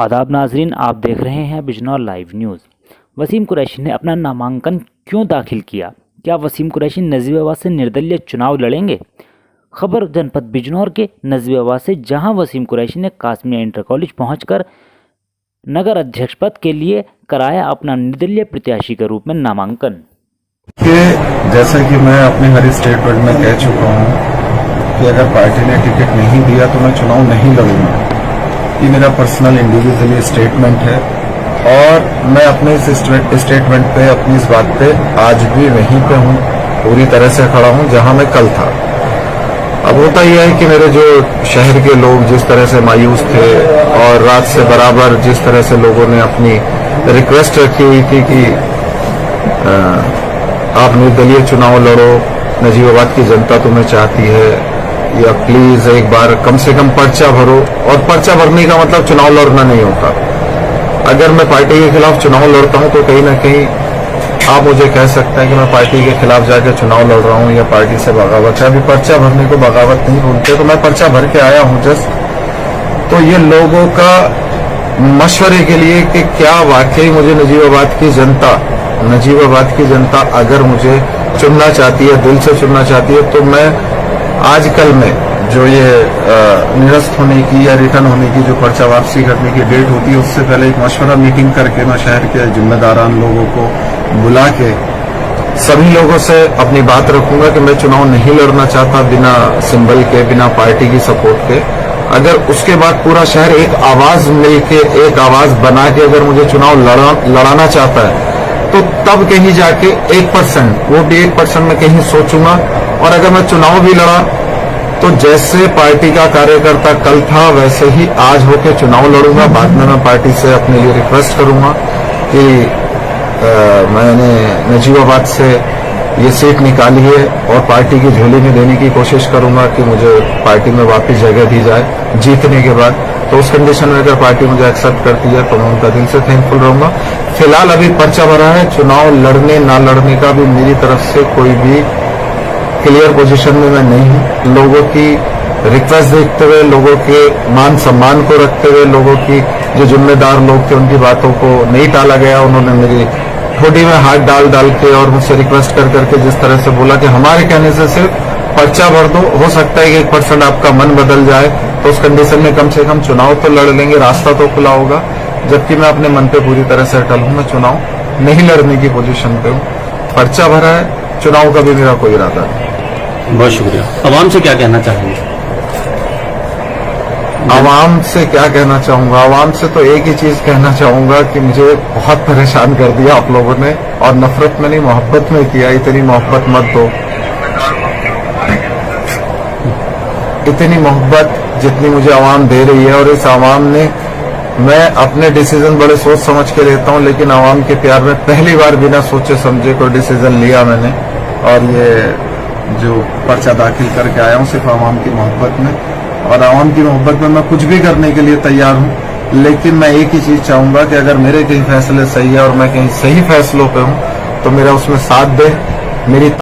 आदाब नाजरीन, आप देख रहे हैं बिजनौर लाइव न्यूज़। वसीम कुरैशी ने अपना नामांकन क्यों दाखिल किया? क्या वसीम कुरैशी नजीबाबाद से निर्दलीय चुनाव लड़ेंगे? खबर जनपद बिजनौर के नजीबाबाद से, जहां वसीम कुरैशी ने कासमिया इंटर कॉलेज पहुंचकर नगर अध्यक्ष पद के लिए कराया अपना निर्दलीय प्रत्याशी के रूप में नामांकन। जैसा कि मैं अपने हर स्टेटमेंट में कह चुका हूं कि अगर पार्टी ने टिकट नहीं दिया तो मैं चुनाव नहीं लड़ूंगा। ये मेरा पर्सनल इंडिविजुअली स्टेटमेंट है और मैं अपने इस स्टेटमेंट पे, अपनी इस बात पे आज भी वहीं पे हूँ, पूरी तरह से खड़ा हूँ जहां मैं कल था। अब होता यह है कि मेरे जो शहर के लोग जिस तरह से मायूस थे और रात से बराबर जिस तरह से लोगों ने अपनी रिक्वेस्ट रखी हुई थी कि आप निर्दलीय चुनाव लड़ो, नजीबाबाद की जनता तुम्हें चाहती है, या प्लीज एक बार कम से कम पर्चा भरो। और पर्चा भरने का मतलब चुनाव लड़ना नहीं होता। अगर मैं पार्टी के खिलाफ चुनाव लड़ता हूं तो कहीं ना कहीं आप मुझे कह सकते हैं कि मैं पार्टी के खिलाफ जाकर चुनाव लड़ रहा हूं या पार्टी से बगावत है। अभी पर्चा भरने को बगावत नहीं बोलते, तो मैं पर्चा भर के आया हूं जस्ट। तो ये लोगों का मशवरे के लिए कि क्या वाकई मुझे नजीबाबाद की जनता अगर मुझे चुनना चाहती है, दिल से चुनना चाहती है, तो मैं आजकल में जो ये निरस्त होने की या रिटर्न होने की जो पर्चा वापसी करने की डेट होती है, उससे पहले एक मशवरा मीटिंग करके मैं शहर के जिम्मेदारान लोगों को बुला के सभी लोगों से अपनी बात रखूंगा कि मैं चुनाव नहीं लड़ना चाहता बिना सिंबल के, बिना पार्टी की सपोर्ट के। अगर उसके बाद पूरा शहर एक आवाज मिलके, एक आवाज बना के अगर मुझे चुनाव लड़ाना चाहता है, तो तब कहीं जाके 1%, वो भी 1% में कहीं सोचूंगा। और अगर मैं चुनाव भी लड़ा तो जैसे पार्टी का कार्यकर्ता कल था वैसे ही आज होके चुनाव लड़ूंगा। बाद में मैं पार्टी से अपने लिए रिक्वेस्ट करूंगा कि मैंने नजीबाबाद से ये सीट निकाली है और पार्टी की झोली में देने की कोशिश करूंगा कि मुझे पार्टी में वापस जगह दी जाए जीतने के बाद। तो उस कंडीशन में अगर पार्टी मुझे एक्सेप्ट करती है तो मैं उनका दिल से थैंकफुल रहूंगा। फिलहाल अभी पर्चा भरा है, चुनाव लड़ने ना लड़ने का भी मेरी तरफ से कोई भी क्लियर पोजीशन में मैं नहीं हूं। लोगों की रिक्वेस्ट देखते हुए, लोगों के मान सम्मान को रखते हुए, लोगों की जो जिम्मेदार लोग थे उनकी बातों को नहीं टाला गया। उन्होंने मेरी ठोडी में हाथ डाल के और मुझसे रिक्वेस्ट कर करके जिस तरह से बोला कि हमारे कहने से सिर्फ पर्चा भर दो, हो सकता है कि 1% आपका मन बदल जाए, तो उस कंडीशन में कम से कम चुनाव तो लड़ लेंगे, रास्ता तो खुला होगा। जबकि मैं अपने मन पे पूरी तरह से अटल हूं, मैं चुनाव नहीं लड़ने की पोजीशन पे हूं। पर्चा भरा है, चुनाव का भी मेरा कोई इरादा नहीं। बहुत शुक्रिया। आवाम से क्या कहना चाहेंगे? आवाम से क्या कहना चाहूंगा? आवाम से तो एक ही चीज कहना चाहूंगा कि मुझे बहुत परेशान कर दिया आप लोगों ने, और नफरत में नहीं मोहब्बत में किया। इतनी मोहब्बत मत दो, इतनी मोहब्बत जितनी मुझे आवाम दे रही है। और इस आवाम ने, मैं अपने डिसीजन बड़े सोच समझ के लेता हूं, लेकिन आवाम के प्यार में पहली बार बिना सोचे समझे कोई डिसीजन लिया मैंने। और ये जो पर्चा दाखिल करके आया हूं सिर्फ आवाम की मोहब्बत में, और आवाम की मोहब्बत में मैं कुछ भी करने के लिए तैयार हूं। लेकिन मैं एक ही चीज चाहूंगा कि अगर मेरे कहीं फैसले सही है और मैं कहीं सही फैसलों पे हूं तो मेरा उसमें साथ दे। मेरी